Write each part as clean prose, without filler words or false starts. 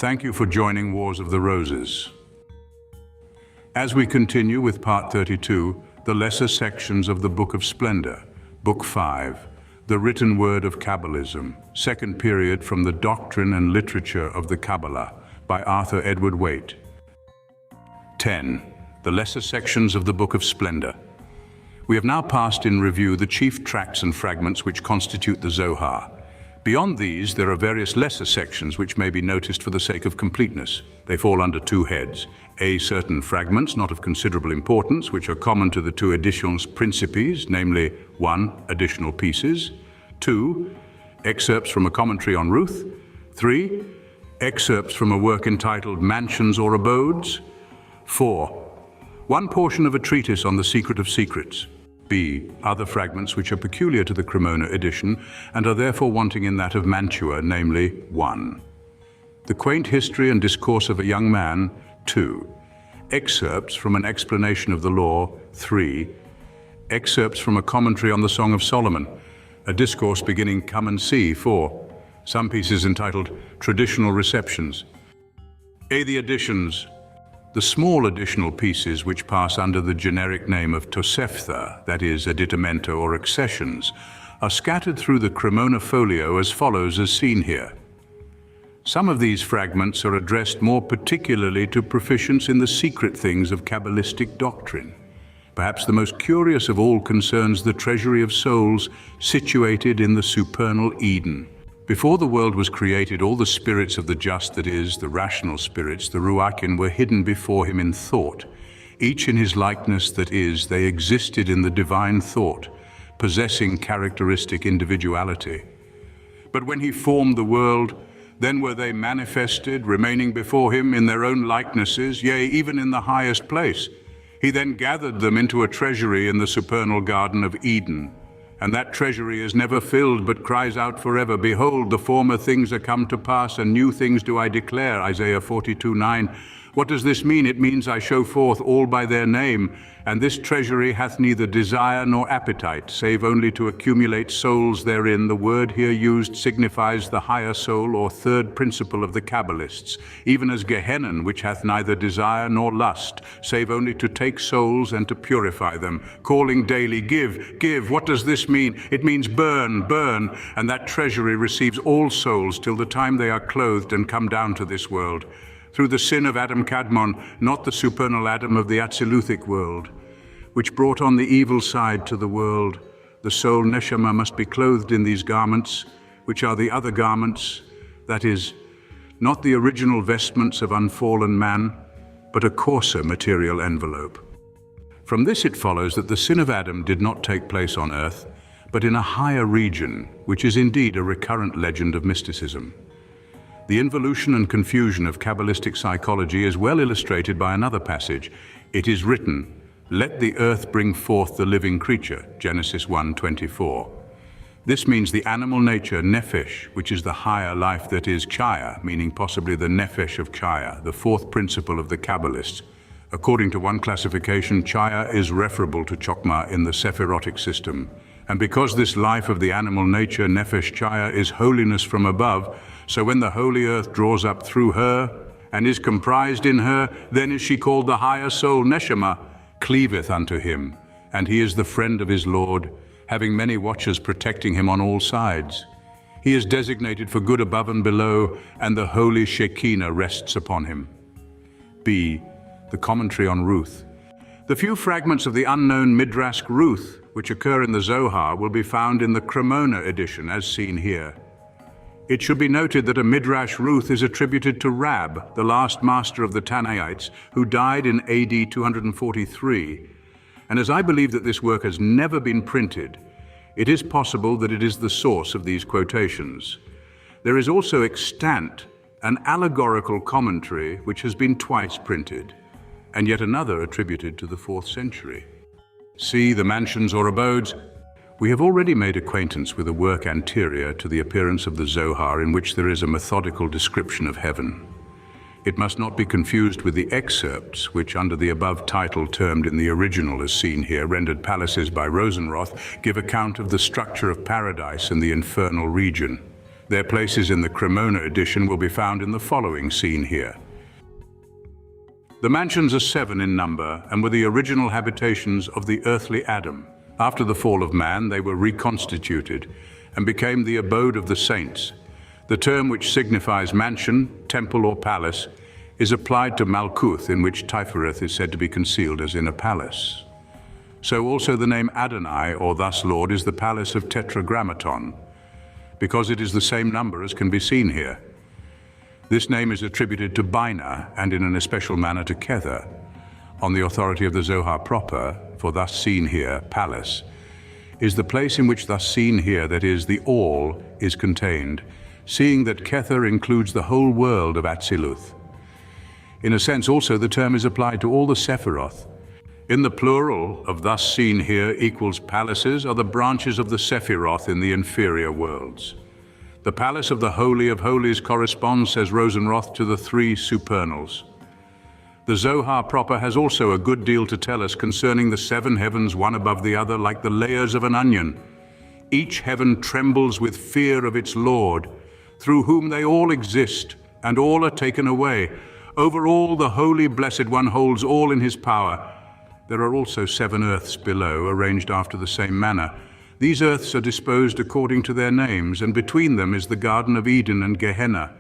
Thank you for joining Wars of the Roses. As we continue with Part 32, the lesser sections of the Book of Splendour, Book 5, the written word of Kabalism, second period from the Doctrine and Literature of the Kabalah by Arthur Edward Waite. 10. The lesser sections of the Book of Splendour. We have now passed in review the chief tracts and fragments which constitute the Zohar. Beyond these, there are various lesser sections which may be noticed for the sake of completeness. They fall under two heads. A. Certain fragments, not of considerable importance, which are common to the two editions principes, namely 1. Additional pieces, 2. Excerpts from a commentary on Ruth, 3. Excerpts from a work entitled Mansions or Abodes, 4. One portion of a treatise on the secret of secrets. B. Other fragments which are peculiar to the Cremona edition and are therefore wanting in that of Mantua, namely 1. The quaint history and discourse of a young man, 2. Excerpts from an explanation of the law, 3. Excerpts from a commentary on the Song of Solomon, a discourse beginning Come and See, 4. Some pieces entitled Traditional Receptions. A. The additions. The small additional pieces which pass under the generic name of Tosefta, that is, additamenta or accessions, are scattered through the Cremona folio as follows as seen here. Some of these fragments are addressed more particularly to proficients in the secret things of Kabbalistic doctrine. Perhaps the most curious of all concerns the treasury of souls situated in the supernal Eden. Before the world was created, all the spirits of the just, that is, the rational spirits, the Ruachin, were hidden before him in thought. Each in his likeness, that is, they existed in the divine thought, possessing characteristic individuality. But when he formed the world, then were they manifested, remaining before him in their own likenesses, yea, even in the highest place. He then gathered them into a treasury in the supernal Garden of Eden. And that treasury is never filled, but cries out forever, Behold, the former things are come to pass, and new things do I declare, Isaiah 42:9. What does this mean? It means I show forth all by their name, and this treasury hath neither desire nor appetite, save only to accumulate souls therein. The word here used signifies the higher soul or third principle of the Kabbalists, even as Gehenna, which hath neither desire nor lust, save only to take souls and to purify them, calling daily, Give, give. What does this mean? It means burn, burn, and that treasury receives all souls till the time they are clothed and come down to this world. Through the sin of Adam Kadmon, not the supernal Adam of the Atsiluthic world, which brought on the evil side to the world, the soul Neshama must be clothed in these garments, which are the other garments, that is, not the original vestments of unfallen man, but a coarser material envelope. From this it follows that the sin of Adam did not take place on earth, but in a higher region, which is indeed a recurrent legend of mysticism. The involution and confusion of Kabbalistic psychology is well illustrated by another passage. It is written, Let the earth bring forth the living creature, Genesis 1:24. This means the animal nature, nephesh, which is the higher life that is chaya, meaning possibly the nephesh of chaya, the fourth principle of the Kabbalists. According to one classification, chaya is referable to chokmah in the sephirotic system. And because this life of the animal nature, nephesh chaya, is holiness from above, so when the holy earth draws up through her and is comprised in her, then is she called the higher soul, Neshama, cleaveth unto him, and he is the friend of his Lord, having many watchers protecting him on all sides. He is designated for good above and below, and the holy Shekinah rests upon him. B. The commentary on Ruth. The few fragments of the unknown Midrash Ruth which occur in the Zohar will be found in the Cremona edition, as seen here. It should be noted that a Midrash Ruth is attributed to Rab, the last master of the Tannaites, who died in AD 243. And as I believe that this work has never been printed, it is possible that it is the source of these quotations. There is also extant an allegorical commentary which has been twice printed, and yet another attributed to the 4th century. See the Mansions or Abodes. We have already made acquaintance with a work anterior to the appearance of the Zohar in which there is a methodical description of heaven. It must not be confused with the excerpts which, under the above title termed in the original as seen here, rendered palaces by Rosenroth, give account of the structure of paradise and the infernal region. Their places in the Cremona edition will be found in the following scene here. The mansions are 7 in number and were the original habitations of the earthly Adam. After the fall of man, they were reconstituted and became the abode of the saints. The term, which signifies mansion, temple or palace, is applied to Malkuth, in which Tifereth is said to be concealed as in a palace. So also the name Adonai, or thus Lord, is the palace of Tetragrammaton, because it is the same number as can be seen here. This name is attributed to Bina, and in an especial manner to Kether, on the authority of the Zohar proper, for thus seen here, palace, is the place in which thus seen here, that is, the all, is contained, seeing that Kether includes the whole world of Atziluth. In a sense also the term is applied to all the Sephiroth. In the plural of thus seen here equals palaces are the branches of the Sephiroth in the inferior worlds. The palace of the Holy of Holies corresponds, says Rosenroth, to the 3 supernals. The Zohar proper has also a good deal to tell us concerning the 7 heavens, one above the other, like the layers of an onion. Each heaven trembles with fear of its Lord, through whom they all exist, and all are taken away. Over all the Holy Blessed One holds all in his power. There are also 7 earths below, arranged after the same manner. These earths are disposed according to their names, and between them is the Garden of Eden and Gehenna.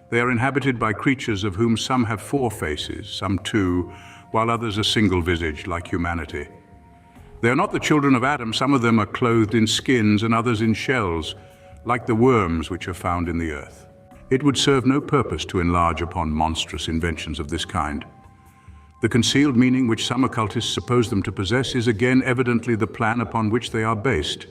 They are inhabited by creatures of whom some have 4 faces, some 2, while others are single-visaged, like humanity. They are not the children of Adam. Some of them are clothed in skins and others in shells, like the worms which are found in the earth. It would serve no purpose to enlarge upon monstrous inventions of this kind. The concealed meaning which some occultists suppose them to possess is again evidently the plan upon which they are based,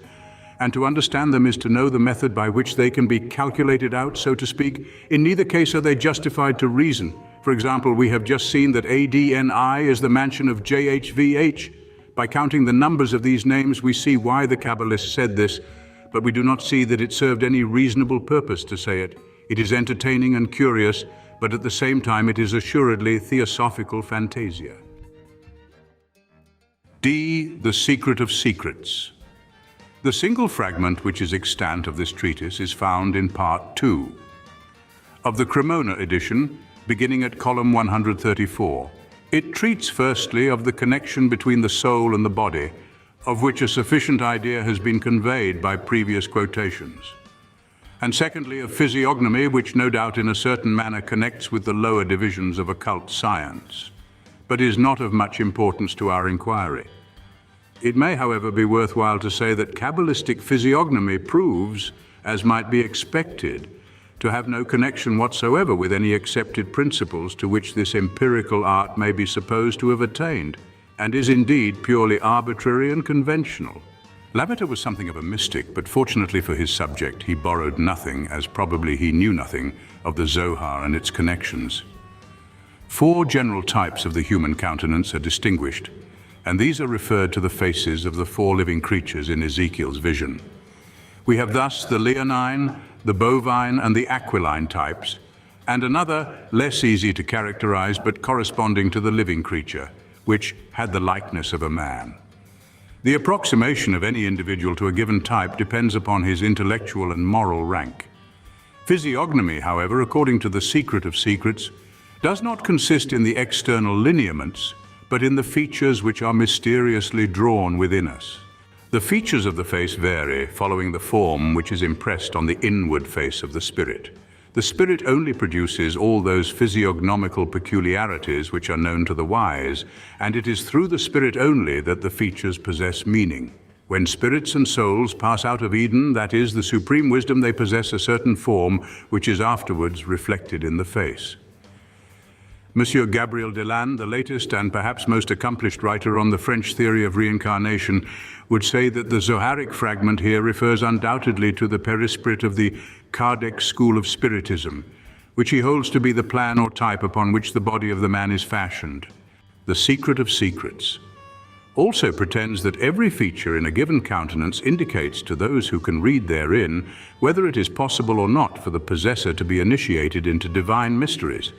and to understand them is to know the method by which they can be calculated out, so to speak. In neither case are they justified to reason. For example, we have just seen that ADNI is the mansion of JHVH. By counting the numbers of these names, we see why the Kabbalists said this, but we do not see that it served any reasonable purpose to say it. It is entertaining and curious, but at the same time it is assuredly theosophical fantasia. D. The secret of secrets. The single fragment which is extant of this treatise is found in part 2 of the Cremona edition, beginning at column 134. It treats firstly of the connection between the soul and the body, of which a sufficient idea has been conveyed by previous quotations. And secondly, of physiognomy, which no doubt in a certain manner connects with the lower divisions of occult science, but is not of much importance to our inquiry. It may, however, be worthwhile to say that Kabbalistic physiognomy proves, as might be expected, to have no connection whatsoever with any accepted principles to which this empirical art may be supposed to have attained, and is indeed purely arbitrary and conventional. Lavater was something of a mystic, but fortunately for his subject, he borrowed nothing, as probably he knew nothing, of the Zohar and its connections. 4 general types of the human countenance are distinguished, and these are referred to the faces of the 4 living creatures in Ezekiel's vision. We have thus the leonine, the bovine, and the aquiline types, and another less easy to characterize but corresponding to the living creature, which had the likeness of a man. The approximation of any individual to a given type depends upon his intellectual and moral rank. Physiognomy, however, according to the secret of secrets, does not consist in the external lineaments, but in the features which are mysteriously drawn within us. The features of the face vary, following the form which is impressed on the inward face of the spirit. The spirit only produces all those physiognomical peculiarities which are known to the wise, and it is through the spirit only that the features possess meaning. When spirits and souls pass out of Eden, that is, the supreme wisdom, they possess a certain form which is afterwards reflected in the face. Monsieur Gabriel Delanne, the latest and perhaps most accomplished writer on the French theory of reincarnation, would say that the Zoharic fragment here refers undoubtedly to the perisprit of the Kardec school of Spiritism, which he holds to be the plan or type upon which the body of the man is fashioned. The secret of secrets also pretends that every feature in a given countenance indicates to those who can read therein whether it is possible or not for the possessor to be initiated into divine mysteries.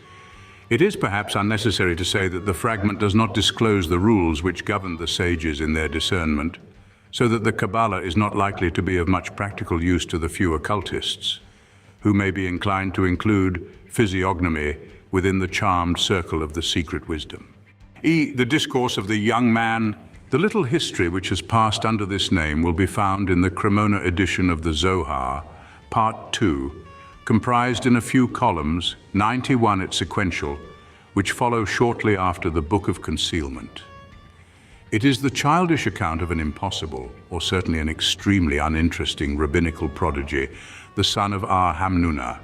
It is perhaps unnecessary to say that the fragment does not disclose the rules which govern the sages in their discernment, so that the Kabalah is not likely to be of much practical use to the few occultists. who may be inclined to include physiognomy within the charmed circle of the secret wisdom. E. The discourse of the young man. The little history which has passed under this name will be found in the Cremona edition of the Zohar, Part 2, comprised in a few columns, 91 at sequential, which follow shortly after the Book of Concealment. It is the childish account of an impossible, or certainly an extremely uninteresting rabbinical prodigy, the son of Hamnuna,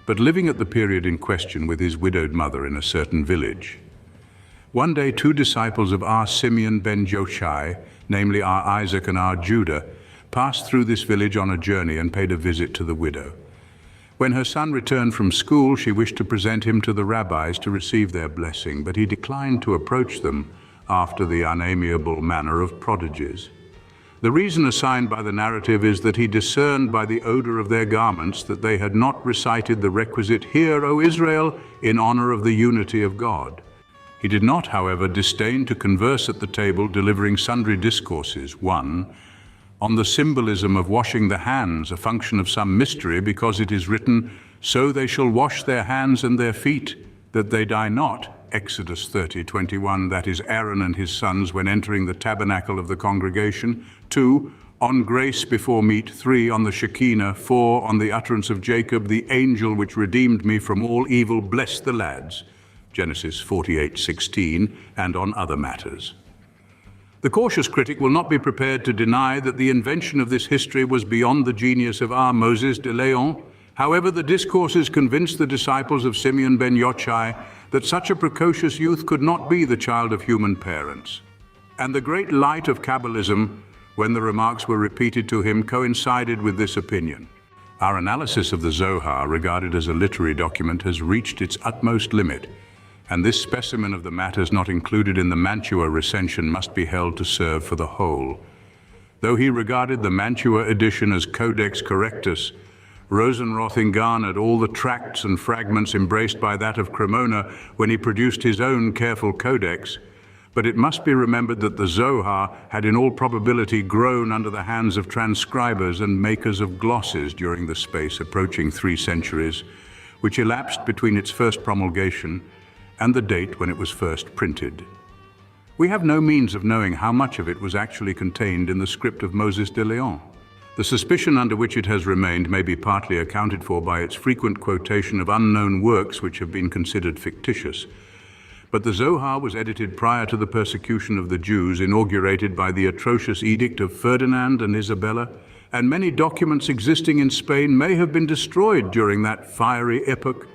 but living at the period in question with his widowed mother in a certain village. One day, two disciples of Simeon ben Yochai, namely Isaac and Judah, passed through this village on a journey and paid a visit to the widow. When her son returned from school, she wished to present him to the rabbis to receive their blessing, but he declined to approach them after the unamiable manner of prodigies. The reason assigned by the narrative is that he discerned by the odor of their garments that they had not recited the requisite "Hear, O Israel," in honor of the unity of God. He did not, however, disdain to converse at the table, delivering sundry discourses. 1. On the symbolism of washing the hands, a function of some mystery, because it is written, "So they shall wash their hands and their feet, that they die not." Exodus 30:21, that is Aaron and his sons when entering the tabernacle of the congregation. 2. On grace before meat. 3. On the Shekinah. 4. On the utterance of Jacob, the angel which redeemed me from all evil. Bless the lads. Genesis 48:16, and on other matters. The cautious critic will not be prepared to deny that the invention of this history was beyond the genius of Moses de Leon. However, the discourses convinced the disciples of Simeon ben Yochai that such a precocious youth could not be the child of human parents. And the great light of Kabalism, when the remarks were repeated to him, coincided with this opinion. Our analysis of the Zohar, regarded as a literary document, has reached its utmost limit, and this specimen of the matters not included in the Mantua recension must be held to serve for the whole. Though he regarded the Mantua edition as Codex Correctus, Rosenroth garnered all the tracts and fragments embraced by that of Cremona when he produced his own careful codex. But it must be remembered that the Zohar had in all probability grown under the hands of transcribers and makers of glosses during the space approaching 3 centuries, which elapsed between its first promulgation and the date when it was first printed. We have no means of knowing how much of it was actually contained in the script of Moses de Leon. The suspicion under which it has remained may be partly accounted for by its frequent quotation of unknown works which have been considered fictitious. But the Zohar was edited prior to the persecution of the Jews, inaugurated by the atrocious edict of Ferdinand and Isabella, and many documents existing in Spain may have been destroyed during that fiery epoch.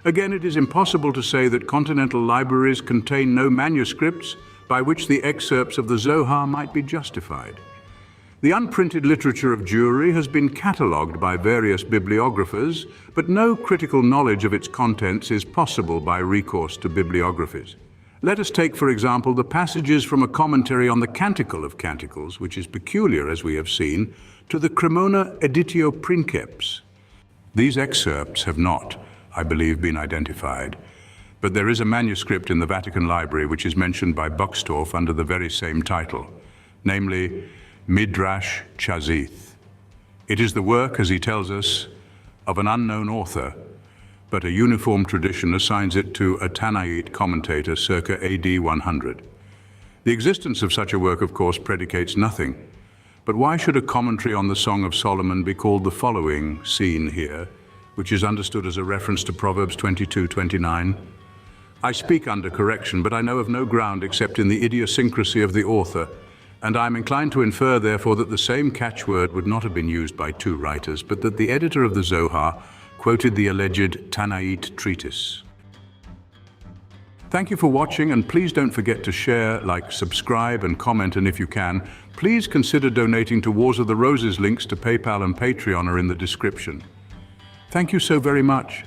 Again, it is impossible to say that continental libraries contain no manuscripts by which the excerpts of the Zohar might be justified. The unprinted literature of Jewry has been catalogued by various bibliographers, but no critical knowledge of its contents is possible by recourse to bibliographies. Let us take, for example, the passages from a commentary on the Canticle of Canticles, which is peculiar, as we have seen, to the Cremona Editio Princeps. These excerpts have not, I believe, been identified, but there is a manuscript in the Vatican Library which is mentioned by Buxtorf under the very same title, namely Midrash Chazith. It is the work, as he tells us, of an unknown author, but a uniform tradition assigns it to a Tannite commentator circa AD 100. The existence of such a work, of course, predicates nothing, but why should a commentary on the Song of Solomon be called the following, seen here, which is understood as a reference to Proverbs 22:29? I speak under correction, but I know of no ground except in the idiosyncrasy of the author, and I am inclined to infer, therefore, that the same catchword would not have been used by two writers, but that the editor of the Zohar quoted the alleged Tannite treatise. Thank you for watching, and please don't forget to share, like, subscribe, and comment, and if you can, please consider donating to Wars of the Roses. Links to PayPal and Patreon are in the description. Thank you so very much.